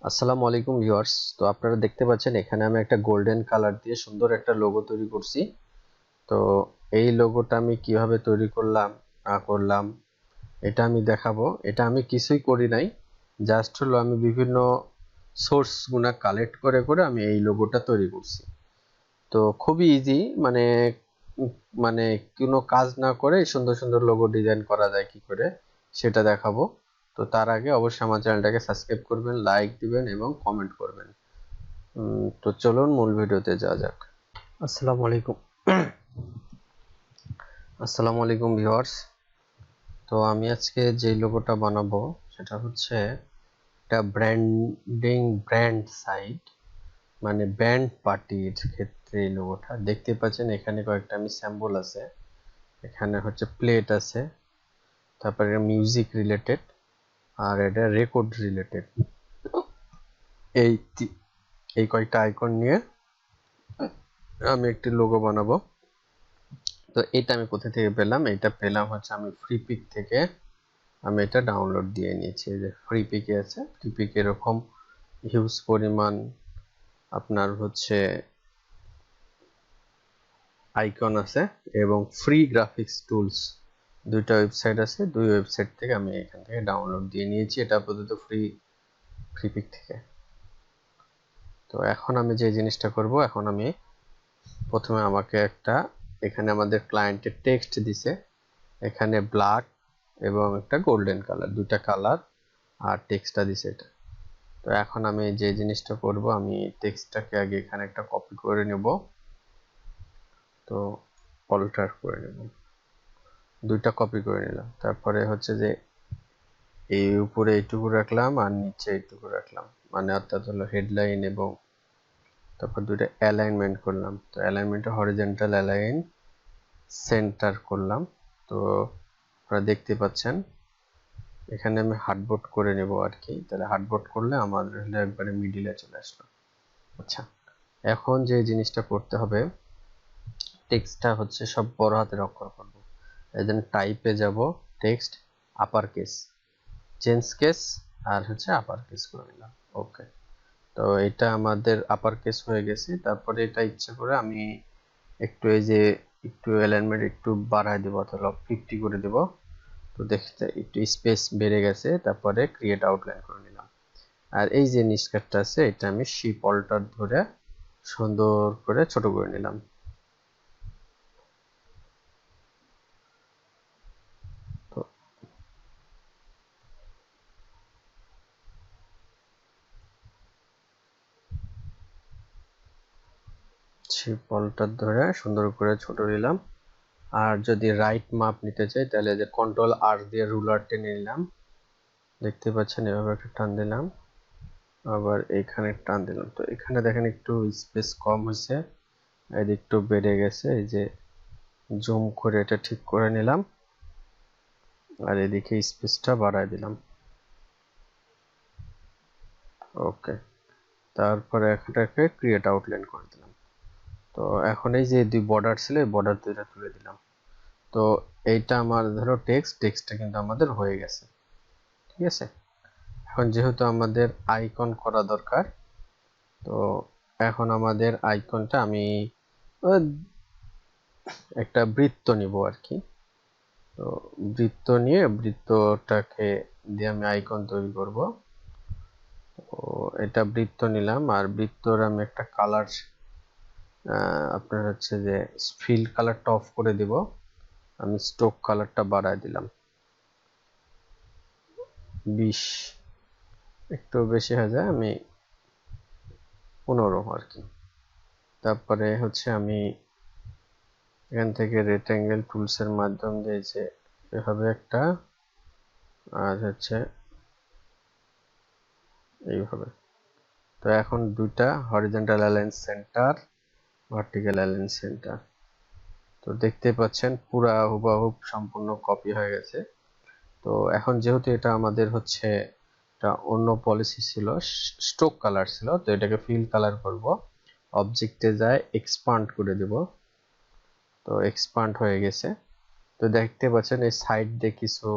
আসসালামু আলাইকুম ভিউয়ার্স। তো আপনারা দেখতে পাচ্ছেন এখানে আমি একটা গোল্ডেন কালার দিয়ে সুন্দর একটা লোগো তৈরি করছি। তো এই লোগোটা আমি কিভাবে তৈরি করলাম না করলাম এটা আমি দেখাবো। এটা আমি কিছুই করি নাই, জাস্ট হলো আমি বিভিন্ন সোর্স গুলা কালেক্ট করে করে আমি এই লোগোটা তৈরি করছি। তো খুবই ইজি, মানে কোনো কাজ না করে সুন্দর সুন্দর লোগো ডিজাইন করা যায় কি করে সেটা দেখাবো। তো তার আগে অবশ্যই আমার চ্যানেলটাকে সাবস্ক্রাইব করবেন, লাইক দিবেন এবং কমেন্ট করবেন। তো চলুন মূল ভিডিওতে যাওয়া যাক। আসসালামু আলাইকুম। আসসালামু আলাইকুম ভিউয়ার্স। তো আমি আজকে যে লোগোটা বানাবো সেটা হচ্ছে একটা ব্র্যান্ড সাইট, মানে ব্যান্ড পার্টির ক্ষেত্রে এই লোগোটা দেখতে পাচ্ছেন। এখানে কয়েকটা আমি স্যাম্পল আছে, এখানে হচ্ছে প্লেট আছে, তারপরে মিউজিক রিলেটেড আর এটা রেকর্ড রিলেটেড। এই এই কয়েকটা আইকন নিয়ে আমি একটি লোগো বানাবো। তো এটা আমি কোথা থেকে পেলাম? এটা পেলাম হচ্ছে আমি ফ্রি পিক থেকে। আমি এটা ডাউনলোড দিয়ে নিয়েছি, যে ফ্রি পিকে আছে। ফ্রি পিক এরকম হিউজ পরিমাণ আপনার হচ্ছে আইকন আছে এবং ফ্রি গ্রাফিক্স টুলস দুইটা ওয়েবসাইট আছে। দুই ওয়েবসাইট থেকে আমি এখান থেকে ডাউনলোড দিয়ে নিয়েছি, এটা আপাতত ফ্রি পিক থেকে। তো এখন আমি যে জিনিসটা করব, এখন আমি প্রথমে আমাকে একটা, এখানে আমাদের ক্লায়েন্টের টেক্সট দিছে, এখানে ব্ল্যাক এবং একটা গোল্ডেন কালার, দুইটা কালার আর টেক্সটটা দিছে এটা। তো এখন আমি যে জিনিসটা করব, আমি টেক্সটটাকে আগে এখানে একটা কপি করে নেব, তো অল্টার করে নেব, দুইটা কপি করে নিলাম। তারপরে হচ্ছে যে এই উপরে এইটুকু রাখলাম আর নিচে এইটুকু রাখলাম, মানে অর্থাৎ হলো হেডলাইন, এবং তারপর দুইটা অ্যালাইনমেন্ট করলাম। তো অ্যালাইনমেন্টে হরিজন্টাল অ্যালাইন সেন্টার করলাম। তো আপনারা দেখতে পাচ্ছেন এখানে আমি হার্ডবোর্ড করে নেব আর কি, তাহলে হার্ডবোর্ড করলে আমাদের হলো একবারে মিডিলে চলে আসলো। আচ্ছা, এখন যে জিনিসটা করতে হবে, টেক্সটটা হচ্ছে সব বড় হাতের অক্ষর করব। এই জন্য টাইপে যাব, text upper case, change case আর হচ্ছে আপার কেস করে নিলাম। ওকে, তো এটা আমাদের আপার কেস হয়ে গেছে। তারপরে এটা ইচ্ছা করে আমি একটু এই যে একটু অ্যালাইনমেন্ট একটু বাড়ায় দেবো, অথবা 50 করে দেব। তো দেখতে একটু স্পেস বেড়ে গেছে। তারপরে ক্রিয়েট আউটলাইন করে নিলাম। আর এই যে নিচকাটটা আছে, এটা আমি শিপ অল্টার ধরে সুন্দর করে ছোট করে নিলাম। তো শিপ অল্টার ধরে সুন্দর করে ছোট নিলাম। আর যদি রাইট মাপ নিতে চাই তাহলে যে কন্ট্রোল আর দিয়ে রুলার টেনে নিলাম, দেখতে পাচ্ছেন এভাবে একটা টান দিলাম, আবার এখানে টান দিলাম। তো এখানে দেখেন একটু স্পেস কম হয়েছে, এদিকে একটু বেড়ে গেছে। এই যে জুম করে এটা ঠিক করে নিলাম, আর এদিকে স্পেসটা বাড়ায় দিলাম। ওকে, তারপরে এটাকে ক্রিয়েট আউটলাইন করে দিলাম। তো এখন এই যে দুই বর্ডার ছিল, এই বর্ডার দুইটা তুলে দিলাম। তো এইটা আমার ধরো টেক্সটটা কিন্তু আমাদের হয়ে গেছে। ঠিক আছে, এখন যেহেতু আমাদের আইকন করা দরকার, তো এখন আমাদের আইকনটা আমি একটা বৃত্ত নিব আর কি। তো বৃত্ত নিয়ে বৃত্তটাকে দিয়ে আমি আইকন তৈরি করব। তো এটা বৃত্ত নিলাম, আর বৃত্তর আমি একটা কালার, আপনার হচ্ছে যে ফিল কালারটা অফ করে দিব। আমি স্ট্রোক কালারটা বাড়ায় দিলাম 20, একটু বেশি হয়ে যায়, আমি 15 আর কি। তারপরে হচ্ছে আমি এখান থেকে রেক্টেঙ্গেল টুলসের মাধ্যম দিয়ে যে এভাবে একটা, আর হচ্ছে এইভাবে। তো এখন দুইটা horizontal align center, vertical align centre. তো দেখতে পাচ্ছেন পুরা হুবহু সম্পূর্ণ কপি হয়ে গেছে। তো এখন যেহেতু এটা আমাদের হচ্ছে এটা অন্য পলিসি ছিল, স্ট্রোক কালার ছিল, তো এটাকে ফিল কালার করব। অবজেক্টে যায় এক্সপান্ড করে দেব। তো এক্সপান্ড হয়ে গেছে। তো দেখতে পাচ্ছেন এই সাইড দিয়ে কিছু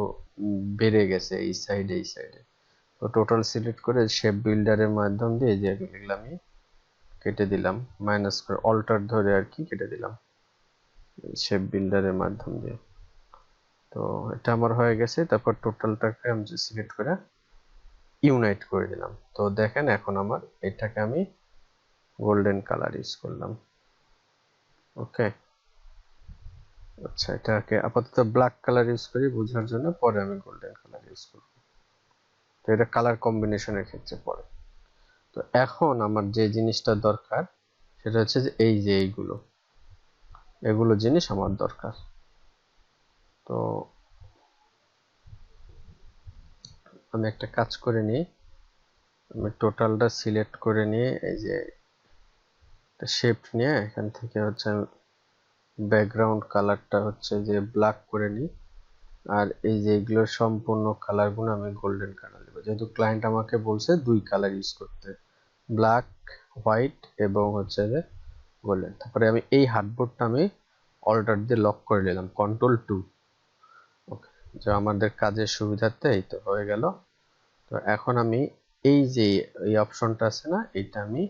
বেড়ে গেছে, এই সাইডে। তো তো টোটাল সিলেক্ট করে শেপ বিল্ডারের মাধ্যম দিয়ে যে এগুলো আমি কেটে দিলাম, মাইনাস করে অল্টার ধরে আর কি কেটে দিলাম শেপ বিল্ডারের মাধ্যম দিয়ে। তো এটা আমার হয়ে গেছে। তারপর টোটালটাকে আমি সিলেক্ট করে ইউনাইট করে দিলাম। তো দেখেন এখন আমার এটাকে আমি গোল্ডেন কালার ইউজ করলাম। ওকে, আচ্ছা এটাকে আপাতত ব্ল্যাক কালার ইউজ করি বোঝার জন্য, পরে আমি গোল্ডেন কালার ইউজ করব। তো এটা কালার কম্বিনেশনের ক্ষেত্রে পড়ে। তো এখন আমার যে জিনিসটা দরকার সেটা হচ্ছে যে এই যে এগুলো জিনিস আমার দরকার। তো আমি একটা কাজ করে নিই, আমি টোটালটা সিলেক্ট করে নিয়ে এই যে শেপ নিয়ে এখান থেকে হচ্ছে ব্যাকগ্রাউন্ড কালারটা হচ্ছে যে ব্ল্যাক করে নিই, আর এই যে এগুলোর সম্পূর্ণ কালারগুলো আমি গোল্ডেন কালার দেবো, যেহেতু ক্লায়েন্ট আমাকে বলছে দুই কালার ইউজ করতে, ব্ল্যাক হোয়াইট এবং হচ্ছে যে গোল্ডেন। তারপরে আমি এই হার্ডবোর্ডটা আমি অল্টার দিয়ে লক করে নিলাম, Ctrl+2। ওকে, যে আমাদের কাজের সুবিধার্থে এই তো হয়ে গেল। তো এখন আমি এই যে এই অপশনটা আছে না, এটা আমি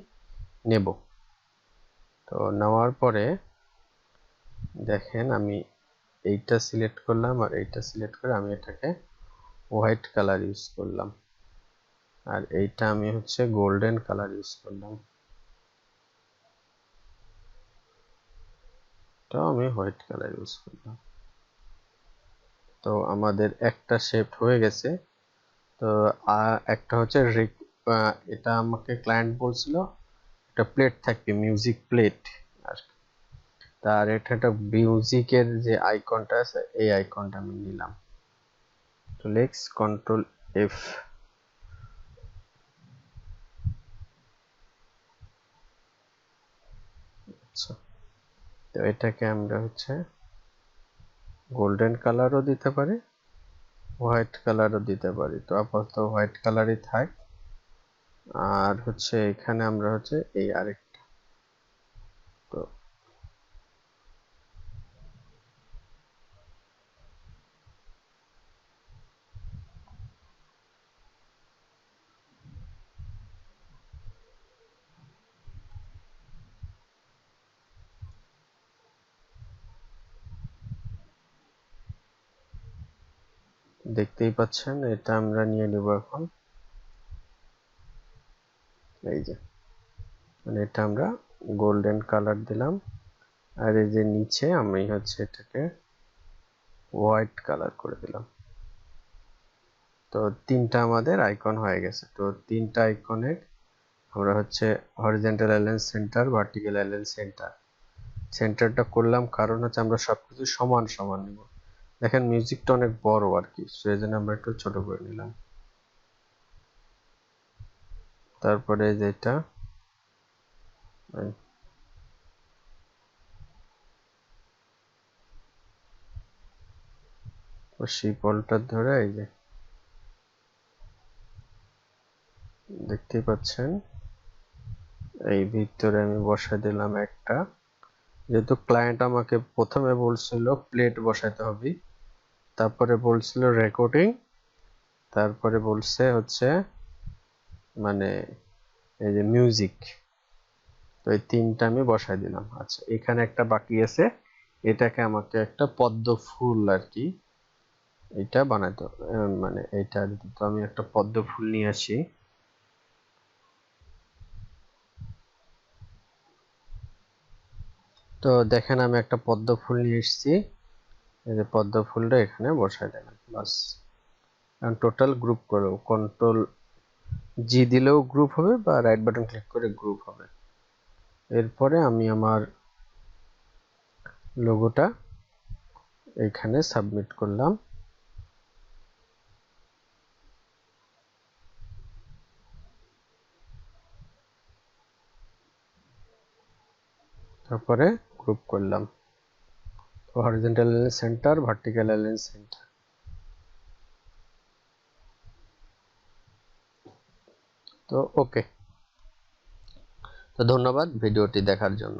নেব। তো নেওয়ার পরে দেখেন আমি এইটা সিলেক্ট করলাম আর এইটা সিলেক্ট করে আমি এটাকে হোয়াইট কালার ইউজ করলাম, আর এইটা আমি হচ্ছে গোল্ডেন কালার ইউজ করলাম। তো আমি হোয়াইট কালার ইউজ করলাম। তো আমাদের একটা শেপ হয়ে গেছে। তো একটা হচ্ছে এটা আমাকে ক্লায়েন্ট বলছিল একটা প্লেট থাকবে, মিউজিক প্লেট, আর তার এটা একটা মিউজিকের যে আইকনটা আছে এই আইকনটা আমি নিলাম। তো লেটস Ctrl+F। আচ্ছা, তো এটাকে আমরা হচ্ছে গোল্ডেন কালারও দিতে পারি, হোয়াইট কালারও দিতে পারি। তো আপাতত হোয়াইট কালারই থাক। আর হচ্ছে এখানে আমরা হচ্ছে এই আরেকটা, তো দেখতেই পাচ্ছেন এটা আমরা নিয়ে নেব এখন। এই যে মানে এটা আমরা গোল্ডেন কালার দিলাম, আর এই যে নিচে আমি হচ্ছে এটাকে হোয়াইট কালার করে দিলাম। তো তিনটা আমাদের আইকন হয়ে গেছে। তো তিনটা আইকনের আমরা হচ্ছে horizontal align center, vertical align center, সেন্টারটা করলাম কারণ হচ্ছে আমরা সবকিছু সমান সমান নিব। দেখেন মিউজিকটা অনেক বড় আর কি, সেই জন্য আমরা একটু ছোট করে নিলাম। তারপরে যেটা শিপলটা ধরে এই যে দেখতেই পাচ্ছেন এই ভিতরে আমি বসাই দিলাম একটা। যেহেতু ক্লায়েন্ট আমাকে প্রথমে বলছিল প্লেট বসাতে হবে, তারপরে বলছিল রেকর্ডিং, তারপরে বলছে হচ্ছে মানে এই যে মিউজিক। তো এই তিনটা আমি বসাই দিলাম। আচ্ছা এখানে একটা বাকি আছে, এটাকে আমাকে একটা পদ্ম ফুল আর কি এটা বানাইতে মানে এইটা। তো আমি একটা পদ্ম ফুল নিয়ে আসি। তো দেখেন আমি একটা পদ্ম ফুল নিয়ে এসেছি, এই যে পদ্ম ফুলটা এখানে বসাই দিলাম বাস। এখন টোটাল গ্রুপ করো, Ctrl+G দিলেও গ্রুপ হবে বা রাইট বাটন ক্লিক করে গ্রুপ হবে। এরপরে আমি আমার লোগোটা এখানে সাবমিট করলাম। তারপরে গ্রুপ করলাম, horizontal align center, vertical align centre. তো ওকে, তো ধন্যবাদ ভিডিওটি দেখার জন্য।